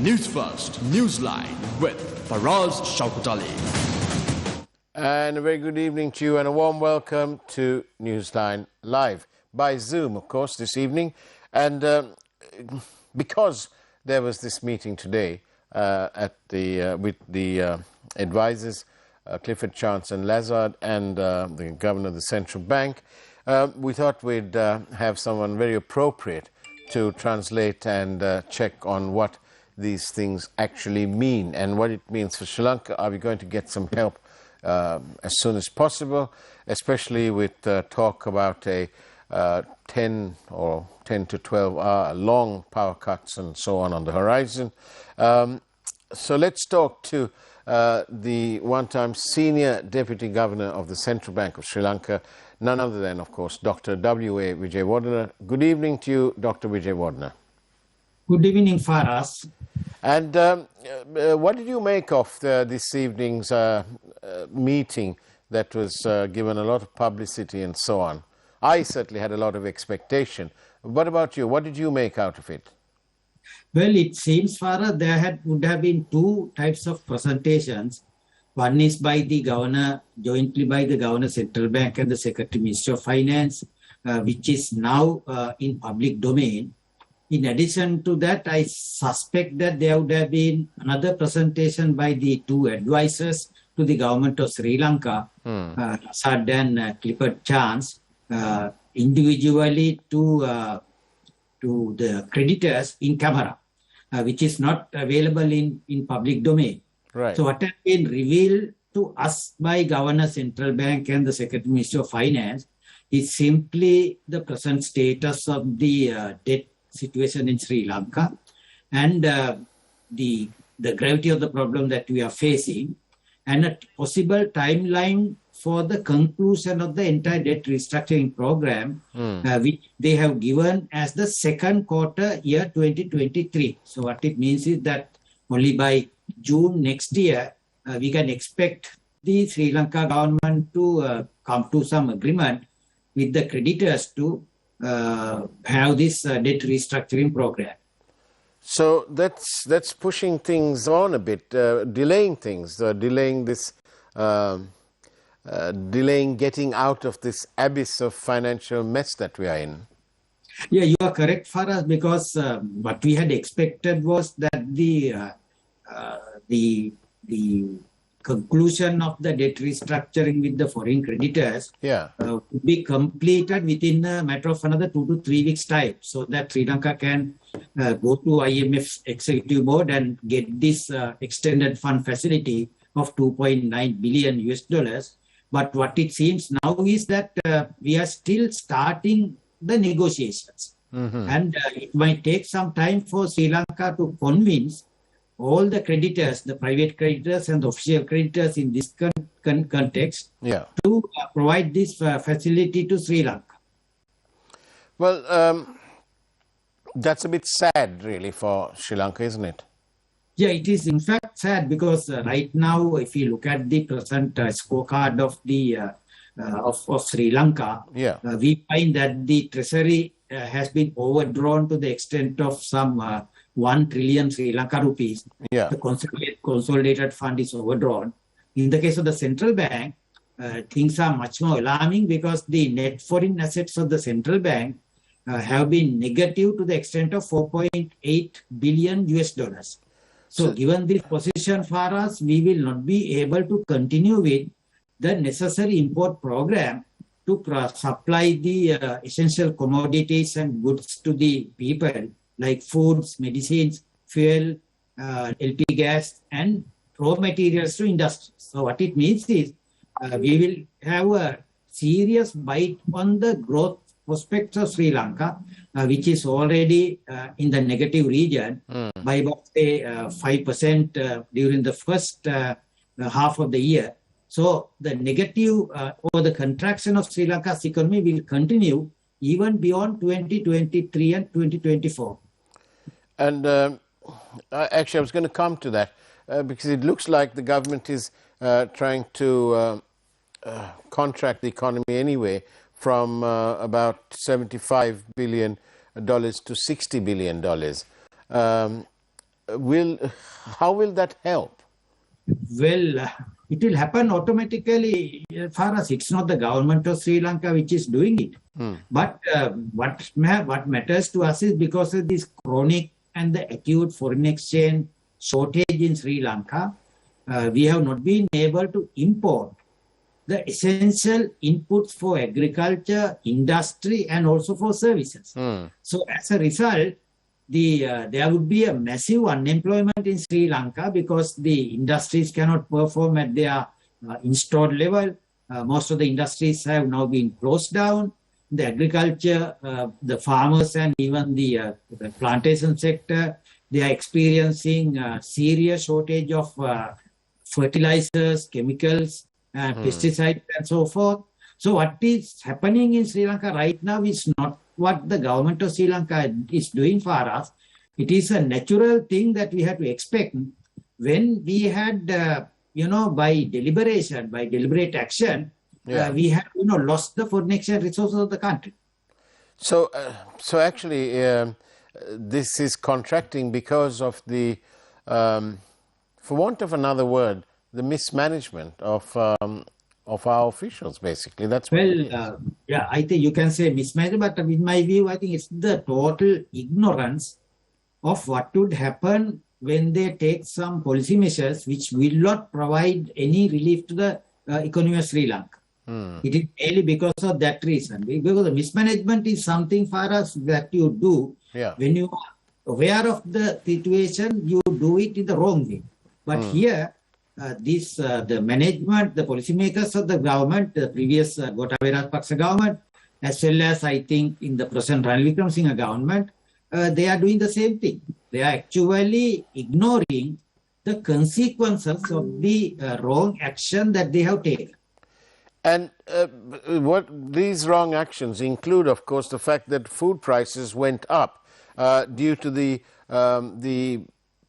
News First, Newsline with Faraz Shaukat Ali. And a very good evening to you and a warm welcome to Newsline Live by Zoom, of course, this evening. And because there was this meeting today with the advisors, Clifford Chance and Lazard, and the governor of the central bank, we thought we'd have someone very appropriate to translate and check on what these things actually mean and what it means for Sri Lanka. Are we going to get some help as soon as possible, especially with talk about a 10 to 12 hour long power cuts and so on the horizon. So let's talk to the one-time senior deputy governor of the Central Bank of Sri Lanka, none other than, of course, Dr. W.A. Wijewardena. Good evening to you, Dr. Wijewardena. Good evening, Faraz. And what did you make of this evening's meeting that was given a lot of publicity and so on? I certainly had a lot of expectation. What about you? What did you make out of it? Well, it seems, Faraz, there would have been two types of presentations. One is by the governor, jointly by the governor, Central Bank, and the Secretary Minister of Finance, which is now in public domain. In addition to that, I suspect that there would have been another presentation by the two advisors to the government of Sri Lanka, Lazard and Clifford Chance, individually to the creditors in camera, which is not available in public domain. Right. So what has been revealed to us by Governor Central Bank and the Secretary Minister of Finance is simply the present status of the debt situation in Sri Lanka and the gravity of the problem that we are facing, and a possible timeline for the conclusion of the entire debt restructuring program, which they have given as the second quarter year 2023. So what it means is that only by June next year, we can expect the Sri Lanka government to come to some agreement with the creditors to have this debt restructuring program. So that's pushing things on a bit, delaying things, delaying this, delaying getting out of this abyss of financial mess that we are in. Yeah, you are correct, Faraz, because what we had expected was that the conclusion of the debt restructuring with the foreign creditors would be completed within a matter of another 2 to 3 weeks' time, so that Sri Lanka can go to IMF's executive board and get this extended fund facility of $2.9 billion. But what it seems now is that we are still starting the negotiations. And it might take some time for Sri Lanka to convince all the creditors, the private creditors and the official creditors in this context, to provide this facility to Sri Lanka. Well, that's a bit sad, really, for Sri Lanka, isn't it? Yeah, it is in fact sad because right now, if you look at the present scorecard of the of Sri Lanka, we find that the treasury has been overdrawn to the extent of some 1 trillion Sri Lanka rupees. The consolidated fund is overdrawn. In the case of the central bank, things are much more alarming because the net foreign assets of the central bank have been negative to the extent of $4.8 billion. So given this position for us, we will not be able to continue with the necessary import program to supply the essential commodities and goods to the people, like foods, medicines, fuel, LP gas, and raw materials to industry. So what it means is we will have a serious bite on the growth prospects of Sri Lanka, which is already in the negative region by about 5% during the first half of the year. So the negative or the contraction of Sri Lanka's economy will continue even beyond 2023 and 2024. And actually, I was going to come to that because it looks like the government is trying to contract the economy anyway from about $75 billion to $60 billion. how will that help? Well, it will happen automatically for us. It's not the government of Sri Lanka which is doing it. But what matters to us is because of this chronic and the acute foreign exchange shortage in Sri Lanka, we have not been able to import the essential inputs for agriculture, industry, and also for services. So as a result, there would be a massive unemployment in Sri Lanka because the industries cannot perform at their installed level. Most of the industries have now been closed down. The agriculture, the farmers and even the plantation sector, they are experiencing a serious shortage of fertilizers, chemicals, pesticides and so forth. So what is happening in Sri Lanka right now is not what the government of Sri Lanka is doing for us. It is a natural thing that we have to expect when we had, by deliberate action, we have, lost the foreign exchange resources of the country. So actually, this is contracting because of the, for want of another word, the mismanagement of our officials, basically. That's well, I think you can say mismanagement, but in my view, I think it's the total ignorance of what would happen when they take some policy measures which will not provide any relief to the economy of Sri Lanka. It is mainly because of that reason. Because the mismanagement is something for us that you do when you are aware of the situation, you do it in the wrong way. But here, the management, the policymakers of the government, the previous W.A.Wijewardena government, as well as I think in the present Ranil Wickremesinghe government, they are doing the same thing. They are actually ignoring the consequences of the wrong action that they have taken. And what these wrong actions include, of course, the fact that food prices went up due to the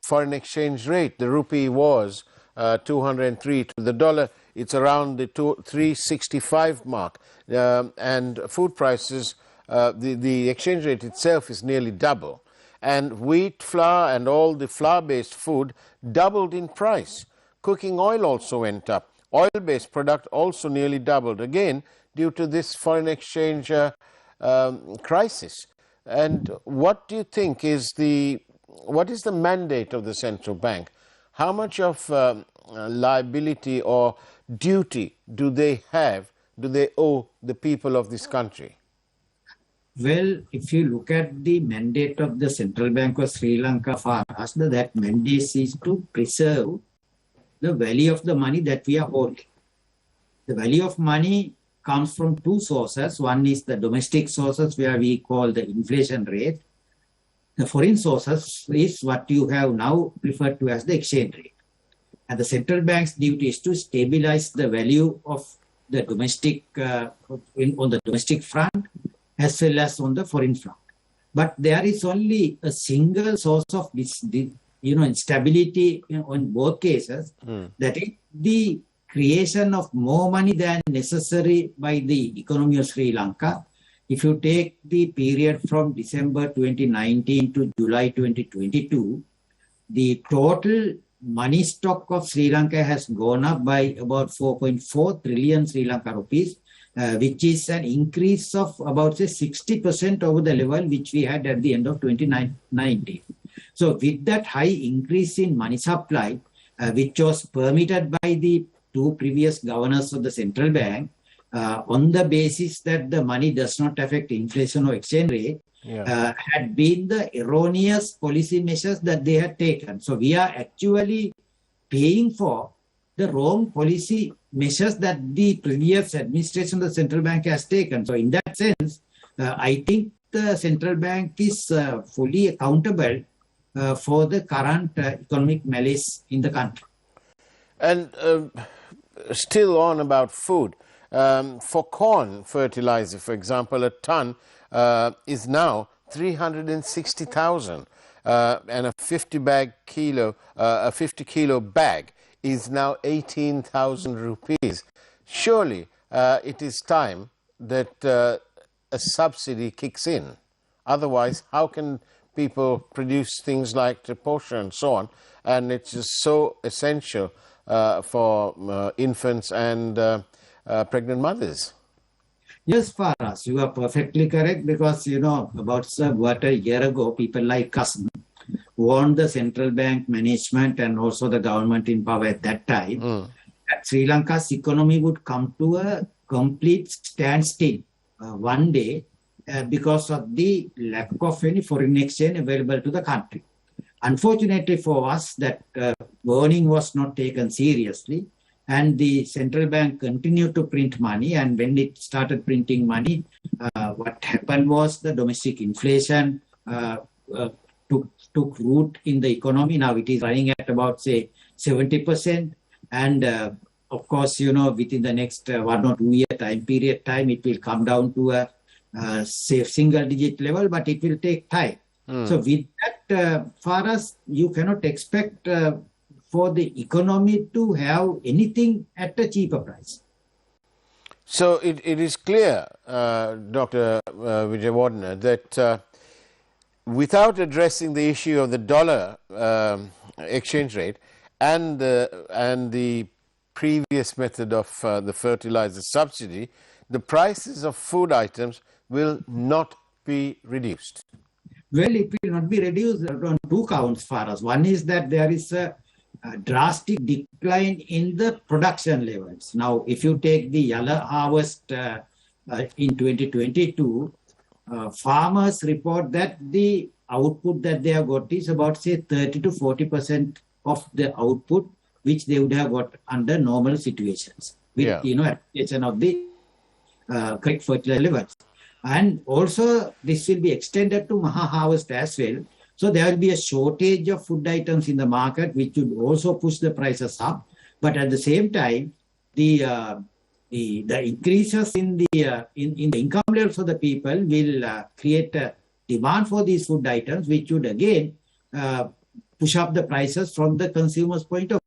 foreign exchange rate. The rupee was 203 to the dollar. It's around the 365 mark. And food prices, the exchange rate itself is nearly double. And wheat, flour, and all the flour-based food doubled in price. Cooking oil also went up. Oil-based product also nearly doubled, again, due to this foreign exchange crisis. And what do you think is what is the mandate of the central bank? How much of liability or duty do they owe the people of this country? Well, if you look at the mandate of the Central Bank of Sri Lanka for us, that mandate is to preserve the value of the money that we are holding. The value of money comes from two sources. One is the domestic sources where we call the inflation rate. The foreign sources is what you have now referred to as the exchange rate. And the central bank's duty is to stabilize the value of the domestic, on the domestic front as well as on the foreign front. But there is only a single source of this, instability in both cases, that is the creation of more money than necessary by the economy of Sri Lanka. If you take the period from December 2019 to July 2022, the total money stock of Sri Lanka has gone up by about 4.4 trillion Sri Lanka rupees, which is an increase of about 60% over the level which we had at the end of 2019. So with that high increase in money supply, which was permitted by the two previous governors of the central bank, on the basis that the money does not affect inflation or exchange rate, had been the erroneous policy measures that they had taken. So we are actually paying for the wrong policy measures that the previous administration of the central bank has taken. So in that sense, I think the central bank is fully accountable for the current economic malaise in the country. And still on about food, for corn fertilizer, for example, a ton is now 360,000, and a 50 kilo bag is now 18,000 rupees. Surely it is time that a subsidy kicks in. Otherwise, how can people produce things like Triposha and so on, and it's just so essential for infants and pregnant mothers. Yes, Faraz, you are perfectly correct because, about what a year ago, people like us warned the central bank management and also the government in power at that time that Sri Lanka's economy would come to a complete standstill one day because of the lack of any foreign exchange available to the country. Unfortunately for us, that warning was not taken seriously, and the central bank continued to print money. And when it started printing money, what happened was the domestic inflation took root in the economy. Now it is running at about, say, 70%. And of course, within the next 1 or 2 year time period, it will come down to a safe single-digit level, but it will take time. So with that, for us, you cannot expect for the economy to have anything at a cheaper price. So it is clear, Dr. Wijewardena, that without addressing the issue of the dollar exchange rate and the previous method of the fertilizer subsidy, the prices of food items will not be reduced. Well, it will not be reduced on two counts for us. One is that there is a drastic decline in the production levels. Now, if you take the yellow harvest in 2022, farmers report that the output that they have got is about, say, 30 to 40% of the output which they would have got under normal situations with, application of the correct fertilizer levels. And also, this will be extended to Maha harvest as well. So there will be a shortage of food items in the market, which would also push the prices up. But at the same time, the increases in the income levels of the people will create a demand for these food items, which would again push up the prices from the consumer's point of view.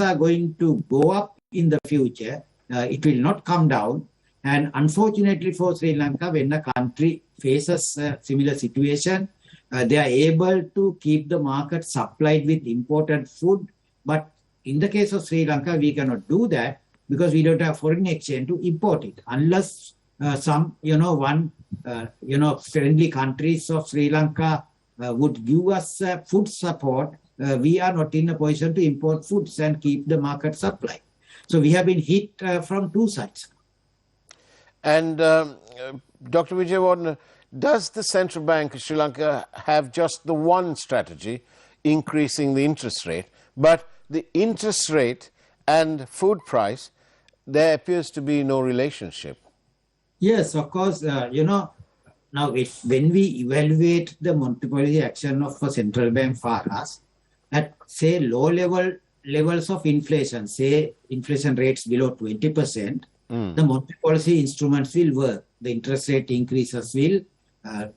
Are going to go up in the future. It will not come down. And unfortunately for Sri Lanka, when a country faces a similar situation, they are able to keep the market supplied with imported food. But in the case of Sri Lanka, we cannot do that because we don't have foreign exchange to import it. Unless some, friendly countries of Sri Lanka would give us food support, we are not in a position to import foods and keep the market supplied. So we have been hit from two sides. And Dr. Wijewardena, does the Central Bank of Sri Lanka have just the one strategy, increasing the interest rate, but the interest rate and food price, there appears to be no relationship? Yes, of course. Now when we evaluate the monetary policy action of a central bank for us, at say low levels of inflation, say inflation rates below 20%, the monetary policy instruments will work. The interest rate increases will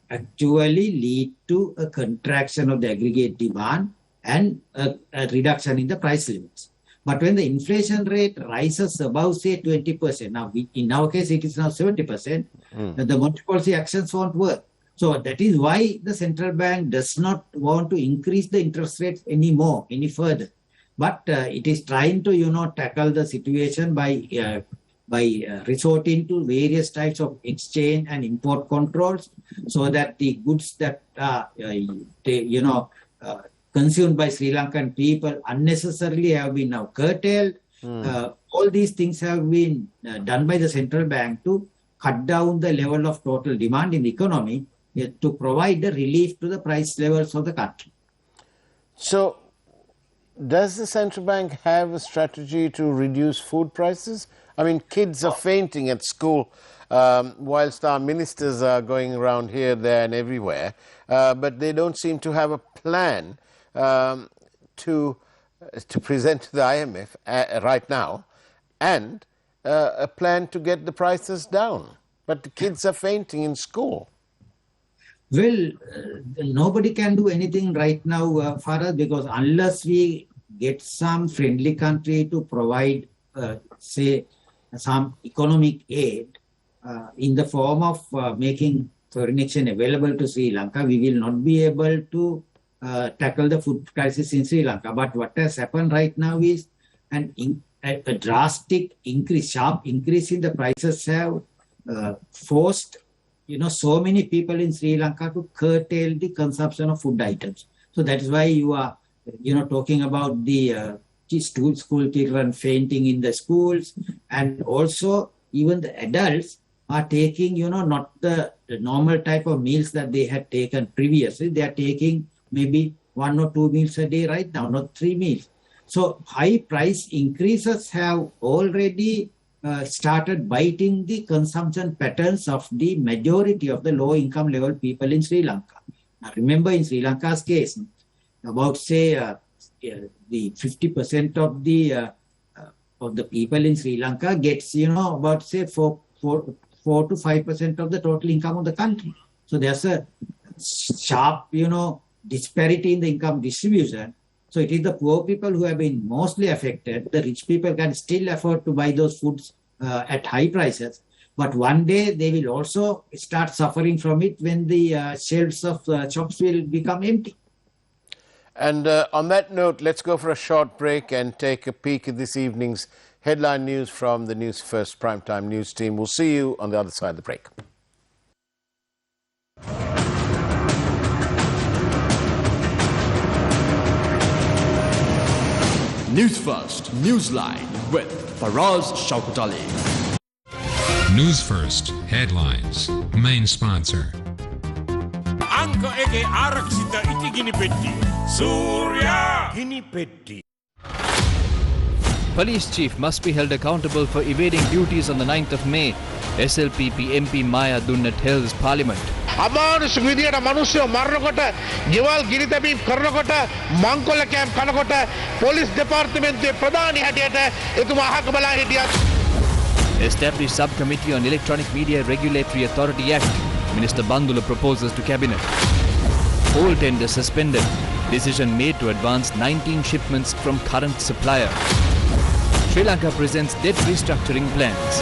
actually lead to a contraction of the aggregate demand and a reduction in the price levels. But when the inflation rate rises above, say, 20%, now in our case it is now 70%, the monetary policy actions won't work. So that is why the central bank does not want to increase the interest rates any further. But it is trying to, tackle the situation by resorting to various types of exchange and import controls so that the goods that are, consumed by Sri Lankan people unnecessarily have been now curtailed. All these things have been done by the central bank to cut down the level of total demand in the economy to provide the relief to the price levels of the country. So, does the central bank have a strategy to reduce food prices? I mean, kids are fainting at school whilst our ministers are going around here, there and everywhere, but they don't seem to have a plan to present to the IMF right now, and a plan to get the prices down. But the kids are fainting in school. Well, nobody can do anything right now, Farah, because unless we get some friendly country to provide, say, some economic aid in the form of making foreign exchange available to Sri Lanka, we will not be able to tackle the food crisis in Sri Lanka. But what has happened right now is a drastic increase, sharp increase in the prices have forced, so many people in Sri Lanka to curtail the consumption of food items. So that is why you are, talking about the school children fainting in the schools, and also even the adults are taking, not the normal type of meals that they had taken previously. They are taking maybe 1 or 2 meals a day right now, not 3 meals. So high price increases have already started biting the consumption patterns of the majority of the low income level people in Sri Lanka. Now remember, in Sri Lanka's case, about say the 50% of the people in Sri Lanka gets, about say 4 to 5% of the total income of the country. So there's a sharp, disparity in the income distribution. So it is the poor people who have been mostly affected. The rich people can still afford to buy those foods at high prices. But one day they will also start suffering from it when the shelves of shops will become empty. And on that note, let's go for a short break and take a peek at this evening's headline news from the News First Primetime News team. We'll see you on the other side of the break. News First, Newsline with Faraz Shaukat Ali. News First headlines. Main sponsor. Anka ege arakshita itigini petti. Surya gini petti. Police chief must be held accountable for evading duties on the 9th of May. SLPP MP Maya Dunna tells Parliament. අමානුෂ විදියට මිනිස්සු මරනකොට, ගෙවල් ගිනි තැබීම් කරනකොට, මංකොල්ල camp කනකොට police දෙපාර්තමේන්තුවේ ප්‍රධානී හැටියට එතුමා අහක බලා හිටියත්. Established Subcommittee on Electronic Media Regulatory Authority Act. Minister Bandula proposes to Cabinet. Coal tender suspended. Decision made to advance 19 shipments from current supplier. Sri Lanka presents debt restructuring plans.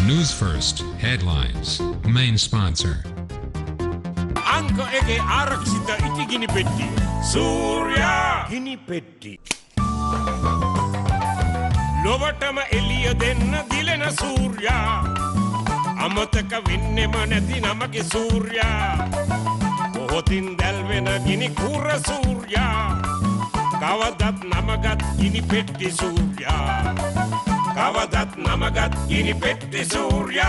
News First headlines. Main sponsor. Anka ege arakshita itigini petti. Surya gini petti. Lovatama eliya denna dilena Surya. Amataka vinnema නැති නමගේ Surya. කොහොතින් දැල්වෙන ගිනි කුර Surya. කවදත් නමගත් ගිනි පෙට්ටි Surya. කවදත් නමගත් ගිනි පෙට්ටි Surya.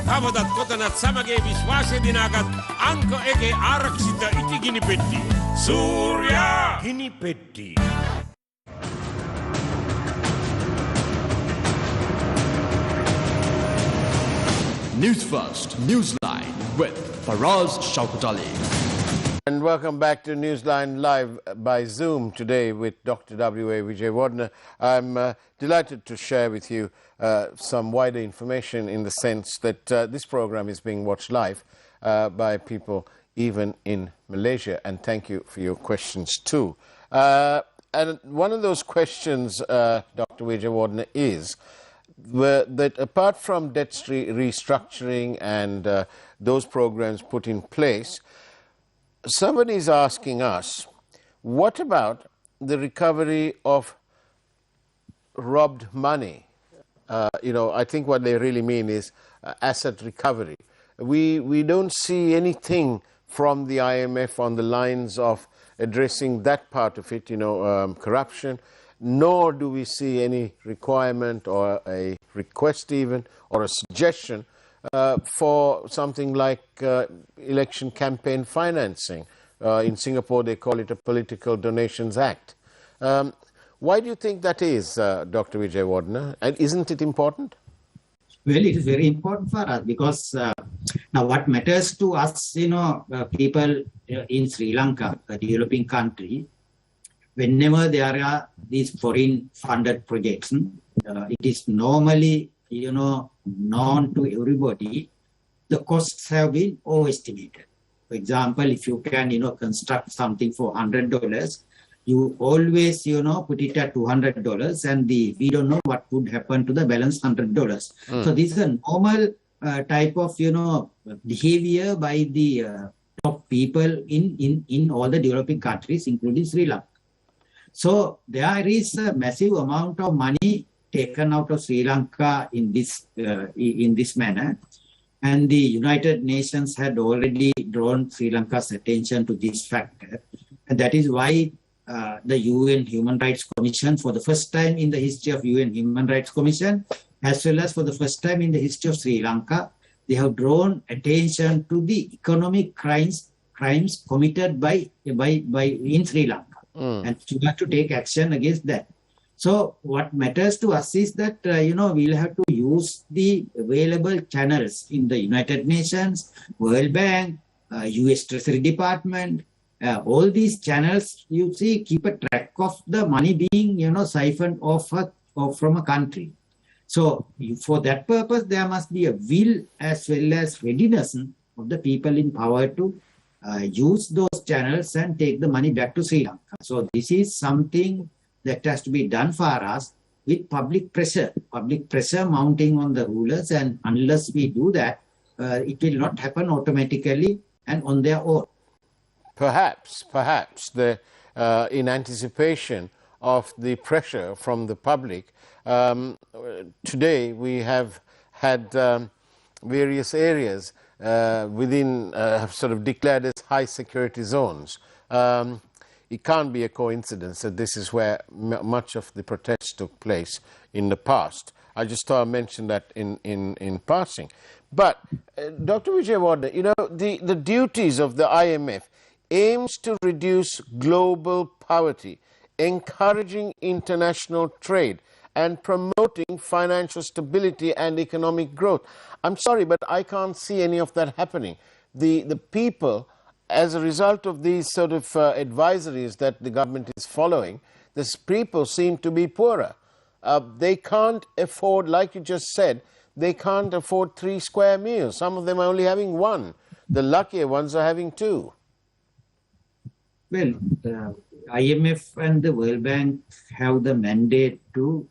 කවදත් කොතනත් සමගේ විශ්වාසය දිනාගත් අංක එකේ ආරක්ෂිත ඉටි ගිනි පෙට්ටි Surya ගිනි පෙට්ටි. News First, Newsline with Faraz Shaukat Ali. And welcome back to Newsline Live by Zoom today with Dr. W.A.Wijewardena. I'm delighted to share with you some wider information in the sense that this program is being watched live by people even in Malaysia. And thank you for your questions too. And one of those questions, Dr. Wijewardena, is that apart from debt restructuring and those programs put in place, somebody is asking us, what about the recovery of robbed money? I think what they really mean is asset recovery. We don't see anything from the IMF on the lines of addressing that part of it, corruption, nor do we see any requirement or a request even or a suggestion for something like election campaign financing. In Singapore, they call it a Political Donations Act. Why do you think that is, Dr. Wijewardena? And isn't it important? Well, it is very important for us because now what matters to us, people in Sri Lanka, a developing country, whenever there are these foreign funded projects, it is normally, known to everybody, the costs have been overestimated. For example, if you can, construct something for $100, you always, put it at $200 and we don't know what would happen to the balance $100. So this is a normal type of, behavior by the top people in all the developing countries, including Sri Lanka. So there is a massive amount of money taken out of Sri Lanka in this manner. And the United Nations had already drawn Sri Lanka's attention to this factor. And that is why the UN Human Rights Commission, for the first time in the history of UN Human Rights Commission, as well as for the first time in the history of Sri Lanka, they have drawn attention to the economic crimes committed in Sri Lanka. And you have to take action against that. So what matters to us is that, we'll have to use the available channels in the United Nations, World Bank, US Treasury Department, all these channels, you see, keep a track of the money being, siphoned off from a country. So for that purpose, there must be a will as well as readiness of the people in power to use those channels and take the money back to Sri Lanka. So this is something that has to be done for us with public pressure mounting on the rulers. And unless we do that, it will not happen automatically and on their own. Perhaps in anticipation of the pressure from the public, today we have had various areas within sort of declared as high security zones. It can't be a coincidence that this is where much of the protests took place in the past. I just thought I'd mention that in passing. But Dr. Wijewardena, the duties of the IMF aims to reduce global poverty, encouraging international trade, and promoting financial stability and economic growth. I'm sorry, but I can't see any of that happening. The people, as a result of these sort of advisories that the government is following, the people seem to be poorer. They can't afford, like you just said, they can't afford 3 square meals. Some of them are only having 1. The luckier ones are having 2. Well, the IMF and the World Bank have the mandate to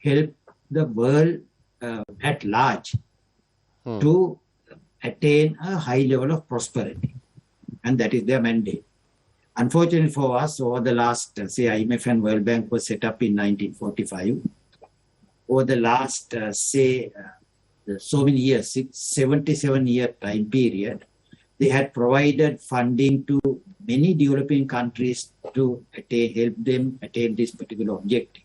help the world at large to attain a high level of prosperity. And that is their mandate. Unfortunately for us, over the last, say, IMF and World Bank was set up in 1945. Over the last, so many years, 77-year time period, they had provided funding to many developing countries to help them attain this particular objective.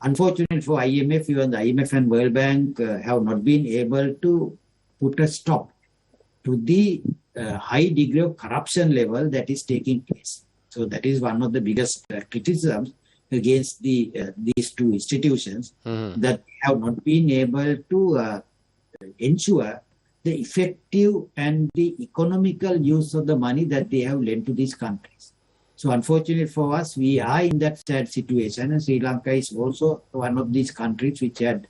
Unfortunately for IMF, even the IMF and World Bank have not been able to put a stop to the high degree of corruption level that is taking place. So that is one of the biggest criticisms against these two institutions, that they have not been able to ensure the effective and the economical use of the money that they have lent to these countries. So unfortunately for us, we are in that sad situation, and Sri Lanka is also one of these countries which had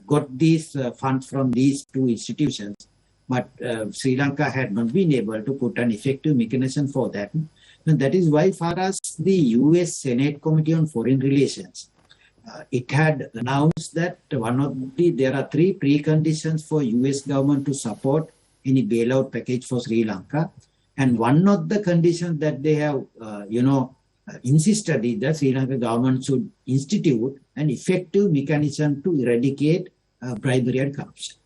got these funds from these two institutions. But Sri Lanka had not been able to put an effective mechanism for that. And that is why for us, the US Senate Committee on Foreign Relations, it had announced that there are 3 preconditions for US government to support any bailout package for Sri Lanka. And one of the conditions that they have, insisted is that Sri Lanka government should institute an effective mechanism to eradicate bribery and corruption.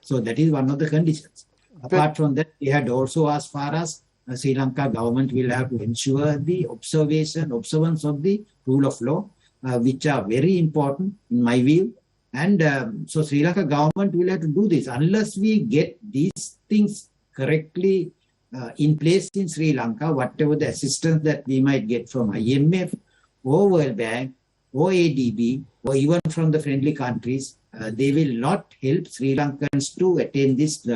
So that is one of the conditions. Apart from that, we had also asked for us, Sri Lanka government will have to ensure the observance of the rule of law, which are very important in my view. And so Sri Lanka government will have to do this. Unless we get these things correctly in place in Sri Lanka, whatever the assistance that we might get from IMF or World Bank or ADB or even from the friendly countries, they will not help Sri Lankans to attain this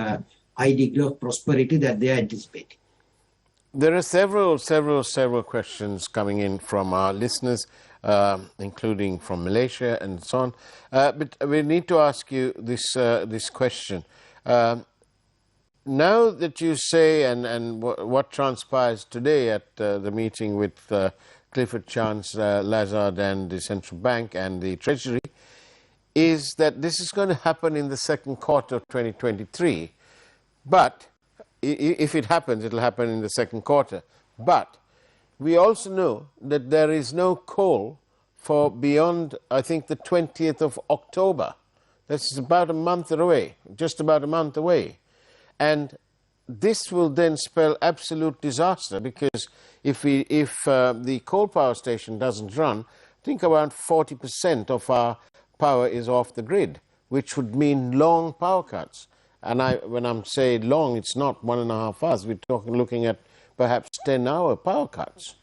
high degree of prosperity that they are anticipating. There are several questions coming in from our listeners, including from Malaysia and so on. But we need to ask you this question. Now that you say, and what transpires today at the meeting with Clifford Chance, Lazard and the Central Bank and the Treasury, is that this is going to happen in the second quarter of 2023. But if it happens, it'll happen in the second quarter. But we also know that there is no coal for beyond, I think, the 20th of October. That's about a month away, just about a month away. And this will then spell absolute disaster, because if the coal power station doesn't run, I think around 40% of our power is off the grid, which would mean long power cuts. And when I'm saying long, it's not 1.5 hours. We're looking at perhaps 10-hour power cuts.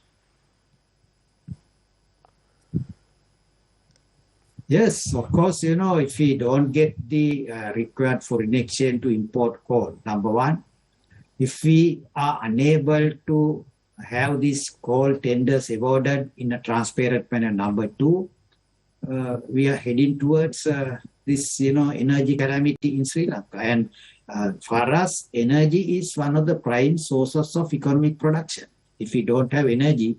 Yes, of course, if we don't get the required foreign exchange to import coal, number one, if we are unable to have these coal tenders awarded in a transparent manner, number two, we are heading towards this, energy calamity in Sri Lanka. And for us, energy is one of the prime sources of economic production. If we don't have energy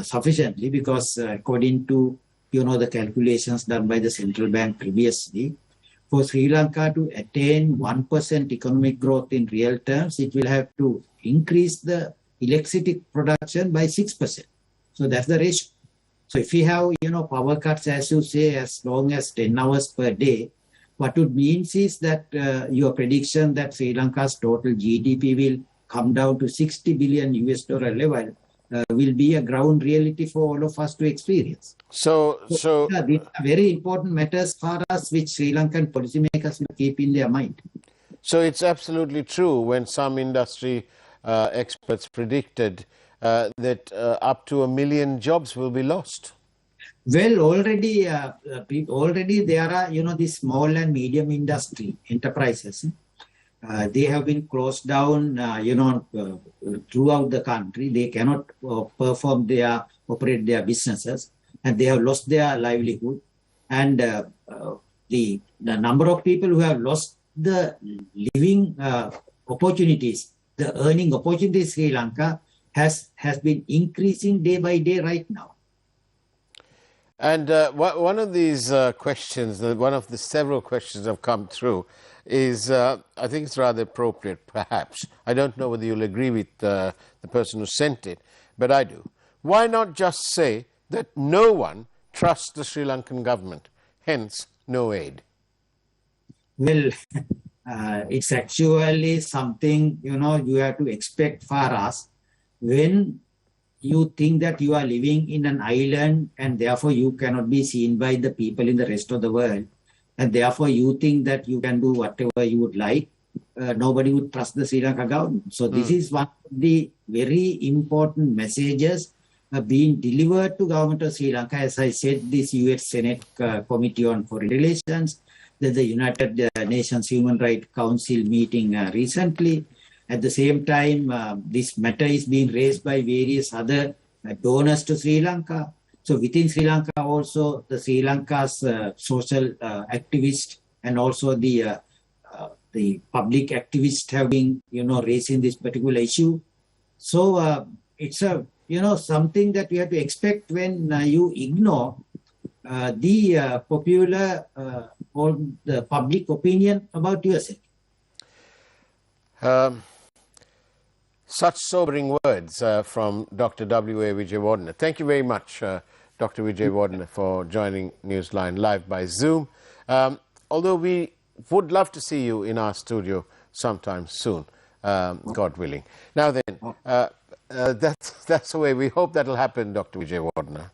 sufficiently, because according to the calculations done by the central bank previously, for Sri Lanka to attain 1% economic growth in real terms, it will have to increase the electricity production by 6%. So that's the ratio. So if we have, power cuts, as you say, as long as 10 hours per day, what it means is that your prediction that Sri Lanka's total GDP will come down to $60 billion level will be a ground reality for all of us to experience. So these are very important matters for us, which Sri Lankan policymakers will keep in their mind. So it's absolutely true when some industry experts predicted that up to 1 million jobs will be lost. Well, already there are, these small and medium industry enterprises. They have been closed down, throughout the country. They cannot operate their businesses, and they have lost their livelihood. And the number of people who have lost the living opportunities, the earning opportunities in Sri Lanka has been increasing day by day right now. And one of these questions, one of the several questions that have come through is, I think it's rather appropriate, perhaps. I don't know whether you'll agree with the person who sent it, but I do. Why not just say that no one trusts the Sri Lankan government, hence no aid? Well, it's actually something, you have to expect for us when you think that you are living in an island and therefore you cannot be seen by the people in the rest of the world. And therefore you think that you can do whatever you would like. Nobody would trust the Sri Lanka government. So this is one of the very important messages being delivered to government of Sri Lanka. As I said, this US Senate Committee on Foreign Relations, the United Nations Human Rights Council meeting recently. At the same time, this matter is being raised by various other donors to Sri Lanka. So within Sri Lanka also, the Sri Lanka's social activists and also the public activists have been, raising this particular issue. So it's a, something that we have to expect when you ignore the popular or the public opinion about yourself. Such sobering words from Dr. W.A. Wijewardena. Thank you very much, Dr. Wijewardena, for joining Newsline Live by Zoom. Although we would love to see you in our studio sometime soon, God willing. Now then, that's the way. We hope that'll happen, Dr. Wijewardena.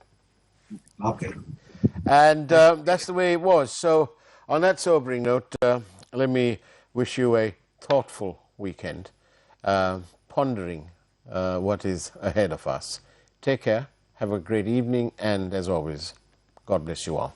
Okay. And that's the way it was. So on that sobering note, let me wish you a thoughtful weekend, pondering what is ahead of us. Take care, have a great evening, and as always, God bless you all.